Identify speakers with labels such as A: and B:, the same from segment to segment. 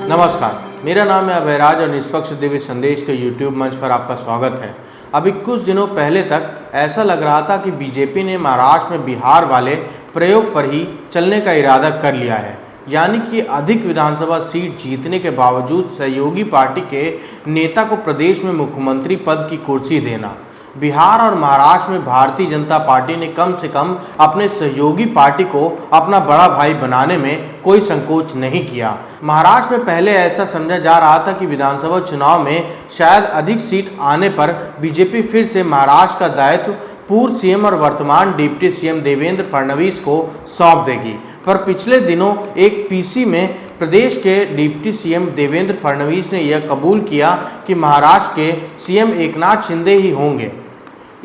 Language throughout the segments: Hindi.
A: नमस्कार, मेरा नाम है अभयराज और निष्पक्ष दिव्य संदेश के YouTube मंच पर आपका स्वागत है। अभी कुछ दिनों पहले तक ऐसा लग रहा था कि बीजेपी ने महाराष्ट्र में बिहार वाले प्रयोग पर ही चलने का इरादा कर लिया है, यानी कि अधिक विधानसभा सीट जीतने के बावजूद सहयोगी पार्टी के नेता को प्रदेश में मुख्यमंत्री पद की कुर्सी देना। बिहार और महाराष्ट्र में भारतीय जनता पार्टी ने कम से कम अपने सहयोगी पार्टी को अपना बड़ा भाई बनाने में कोई संकोच नहीं किया। महाराष्ट्र में पहले ऐसा समझा जा रहा था कि विधानसभा चुनाव में शायद अधिक सीट आने पर बीजेपी फिर से महाराष्ट्र का दायित्व पूर्व सीएम और वर्तमान डिप्टी सीएम देवेंद्र फडणवीस को सौंप देगी, पर पिछले दिनों एक पीसी में प्रदेश के डिप्टी सीएम देवेंद्र फडणवीस ने यह कबूल किया कि महाराष्ट्र के सीएम एकनाथ शिंदे ही होंगे।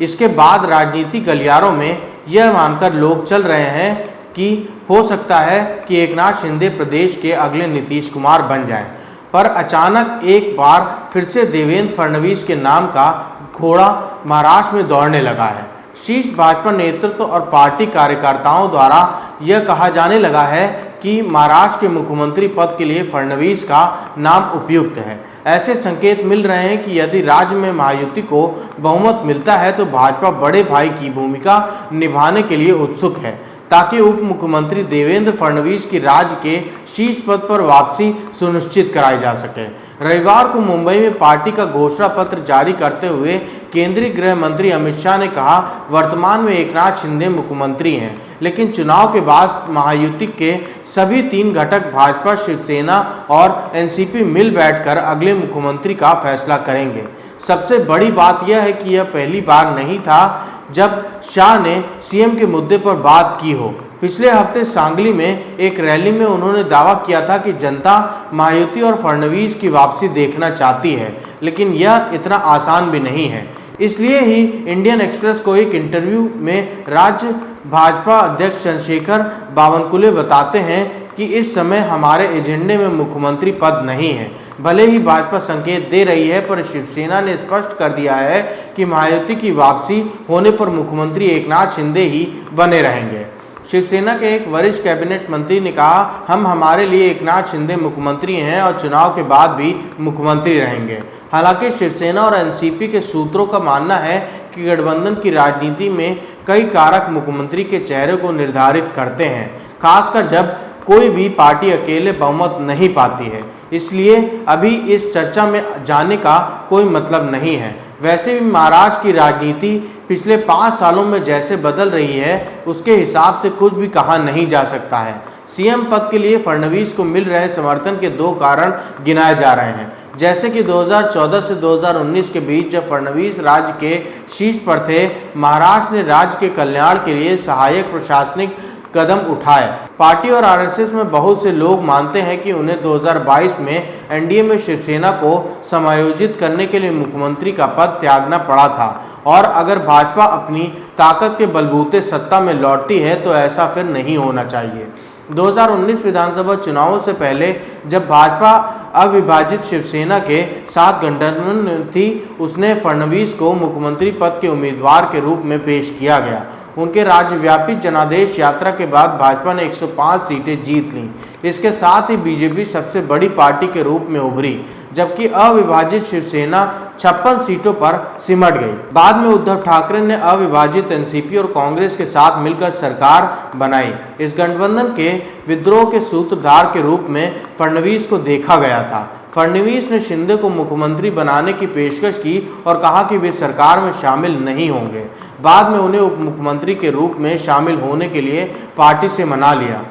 A: इसके बाद राजनीतिक गलियारों में यह मानकर लोग चल रहे हैं कि हो सकता है कि एकनाथ शिंदे प्रदेश के अगले नीतीश कुमार बन जाएं, पर अचानक एक बार फिर से देवेंद्र फडणवीस के नाम का घोड़ा महाराष्ट्र में दौड़ने लगा है। शीर्ष भाजपा नेतृत्व और पार्टी कार्यकर्ताओं द्वारा यह कहा जाने लगा है कि महाराष्ट्र के मुख्यमंत्री पद के लिए फडणवीस का नाम उपयुक्त है। ऐसे संकेत मिल रहे हैं कि यदि राज्य में महायुति को बहुमत मिलता है तो भाजपा बड़े भाई की भूमिका निभाने के लिए उत्सुक है, ताकि उप मुख्यमंत्री देवेंद्र फडणवीस की राज्य के शीर्ष पद पर वापसी सुनिश्चित कराई जा सके। रविवार को मुंबई में पार्टी का घोषणा पत्र जारी करते हुए केंद्रीय गृह मंत्री अमित शाह ने कहा, वर्तमान में एकनाथ शिंदे मुख्यमंत्री हैं, लेकिन चुनाव के बाद महायुति के सभी 3 घटक भाजपा, शिवसेना और एनसीपी मिल बैठकर अगले मुख्यमंत्री का फैसला करेंगे। सबसे बड़ी बात यह है कि यह पहली बार नहीं था जब शाह ने सीएम के मुद्दे पर बात की हो। पिछले हफ्ते सांगली में एक रैली में उन्होंने दावा किया था कि जनता महायुति और फडणवीस की वापसी देखना चाहती है, लेकिन यह इतना आसान भी नहीं है। इसलिए ही इंडियन एक्सप्रेस को एक इंटरव्यू में राज्य भाजपा अध्यक्ष चंद्रशेखर बावनकुले बताते हैं कि इस समय हमारे एजेंडे में मुख्यमंत्री पद नहीं है। भले ही भाजपा संकेत दे रही है, पर शिवसेना ने स्पष्ट कर दिया है कि महायुति की वापसी होने पर मुख्यमंत्री एकनाथ शिंदे ही बने रहेंगे। शिवसेना के एक वरिष्ठ कैबिनेट मंत्री ने कहा, हम हमारे लिए एकनाथ शिंदे मुख्यमंत्री हैं और चुनाव के बाद भी मुख्यमंत्री रहेंगे। हालांकि शिवसेना और एनसीपी के सूत्रों का मानना है कि गठबंधन की राजनीति में कई कारक मुख्यमंत्री के चेहरे को निर्धारित करते हैं, खासकर जब कोई भी पार्टी अकेले बहुमत नहीं पाती है। इसलिए अभी इस चर्चा में जाने का कोई मतलब नहीं है। वैसे भी महाराष्ट्र की राजनीति पिछले 5 सालों में जैसे बदल रही है, उसके हिसाब से कुछ भी कहा नहीं जा सकता है। सीएम पद के लिए फडणवीस को मिल रहे समर्थन के 2 कारण गिनाए जा रहे हैं। जैसे कि 2014 से 2019 के बीच जब फडणवीस राज्य के शीर्ष पर थे, महाराष्ट्र ने राज्य के कल्याण के लिए सहायक प्रशासनिक कदम उठाए। पार्टी और आरएसएस में बहुत से लोग मानते हैं कि उन्हें 2022 में एनडीए में शिवसेना को समायोजित करने के लिए मुख्यमंत्री का पद त्यागना पड़ा था, और अगर भाजपा अपनी ताकत के बलबूते सत्ता में लौटती है तो ऐसा फिर नहीं होना चाहिए। 2019 विधानसभा चुनावों से पहले जब भाजपा अविभाजित शिवसेना के साथ गठबंधन में थी, उसने फडणवीस को मुख्यमंत्री पद के उम्मीदवार के रूप में पेश किया गया। उनके राज्यव्यापी जनादेश यात्रा के बाद भाजपा ने 105 सीटें जीत लीं। इसके साथ ही बीजेपी सबसे बड़ी पार्टी के रूप में उभरी, जबकि अविभाजित शिवसेना 56 सीटों पर सिमट गई। बाद में उद्धव ठाकरे ने अविभाजित एनसीपी और कांग्रेस के साथ मिलकर सरकार बनाई। इस गठबंधन के विद्रोह के सूत्रधार के रूप में फडणवीस को देखा गया था। फडणवीस ने शिंदे को मुख्यमंत्री बनाने की पेशकश की और कहा कि वे सरकार में शामिल नहीं होंगे। बाद में उन्हें उप मुख्यमंत्री के रूप में शामिल होने के लिए पार्टी से मना लिया।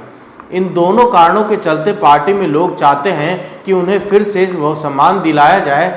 A: इन दोनों कारणों के चलते पार्टी में लोग चाहते हैं कि उन्हें फिर से वो सम्मान दिलाया जाए।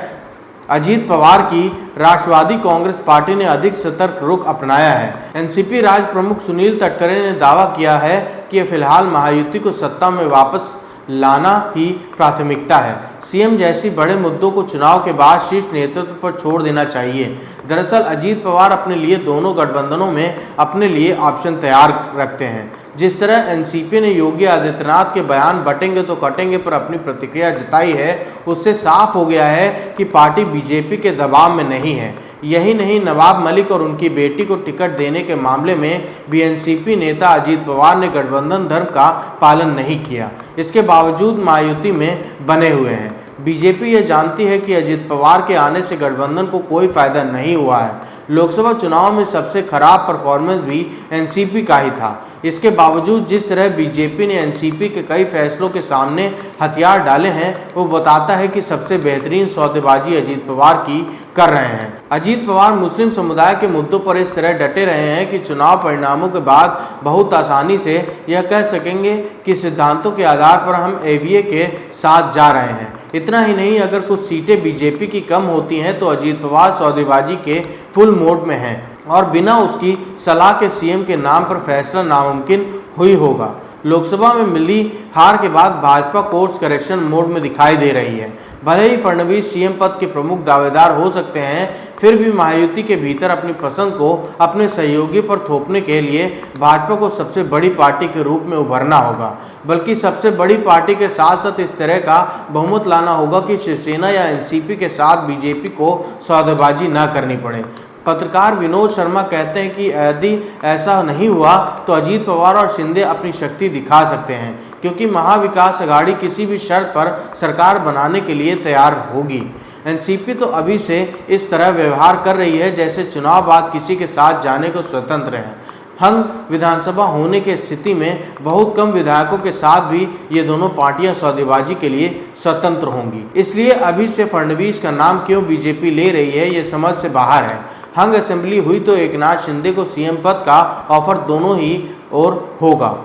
A: अजीत पवार की राष्ट्रवादी कांग्रेस पार्टी ने अधिक सतर्क रुख अपनाया है। एनसीपी राज्य प्रमुख सुनील तटकरे ने दावा किया है कि फिलहाल महायुति को सत्ता में वापस लाना ही प्राथमिकता है। सीएम जैसी बड़े मुद्दों को चुनाव के बाद शीर्ष नेतृत्व पर छोड़ देना चाहिए। दरअसल अजीत पवार अपने लिए दोनों गठबंधनों में अपने लिए ऑप्शन तैयार रखते हैं। जिस तरह एनसीपी ने योगी आदित्यनाथ के बयान बटेंगे तो कटेंगे पर अपनी प्रतिक्रिया जताई है, उससे साफ हो गया है कि पार्टी बीजेपी के दबाव में नहीं है। यही नहीं, नवाब मलिक और उनकी बेटी को टिकट देने के मामले में भी एनसीपी नेता अजीत पवार ने गठबंधन धर्म का पालन नहीं किया। इसके बावजूद महायुति में बने हुए हैं। बीजेपी यह जानती है कि अजीत पवार के आने से गठबंधन को कोई फायदा नहीं हुआ है। लोकसभा चुनाव में सबसे खराब परफॉर्मेंस भी एनसीपी का ही था। इसके बावजूद जिस तरह बीजेपी ने एनसीपी के कई फैसलों के सामने हथियार डाले हैं, वो बताता है कि सबसे बेहतरीन सौदेबाजी अजीत पवार की कर रहे हैं। अजीत पवार मुस्लिम समुदाय के मुद्दों पर इस तरह डटे रहे हैं कि चुनाव परिणामों के बाद बहुत आसानी से यह कह सकेंगे कि सिद्धांतों के आधार पर हम एवीए के साथ जा रहे हैं। इतना ही नहीं, अगर कुछ सीटें बीजेपी की कम होती हैं तो अजीत पवार सौदेबाजी के फुल मोड में हैं और बिना उसकी सलाह के सीएम के नाम पर फैसला नामुमकिन हुई होगा। लोकसभा में मिली हार के बाद भाजपा कोर्स करेक्शन मोड में दिखाई दे रही है। भले ही फडणवीस सीएम पद के प्रमुख दावेदार हो सकते हैं, फिर भी महायुति के भीतर अपनी पसंद को अपने सहयोगी पर थोपने के लिए भाजपा को सबसे बड़ी पार्टी के रूप में उभरना होगा। बल्कि सबसे बड़ी पार्टी के साथ साथ इस तरह का बहुमत लाना होगा कि शिवसेना या एनसीपी के साथ बीजेपी को सौदेबाजी न करनी पड़े। पत्रकार विनोद शर्मा कहते हैं कि यदि ऐसा नहीं हुआ तो अजीत पवार और शिंदे अपनी शक्ति दिखा सकते हैं, क्योंकि महाविकास अघाड़ी किसी भी शर्त पर सरकार बनाने के लिए तैयार होगी। एनसीपी तो अभी से इस तरह व्यवहार कर रही है जैसे चुनाव बाद किसी के साथ जाने को स्वतंत्र है। हंग विधानसभा होने की स्थिति में बहुत कम विधायकों के साथ भी ये दोनों पार्टियां सौदेबाजी के लिए स्वतंत्र होंगी। इसलिए अभी से फडणवीस का नाम क्यों बीजेपी ले रही है, ये समझ से बाहर है। हंग असेंबली हुई तो एकनाथ शिंदे को सीएम पद का ऑफर दोनों ही ओर होगा।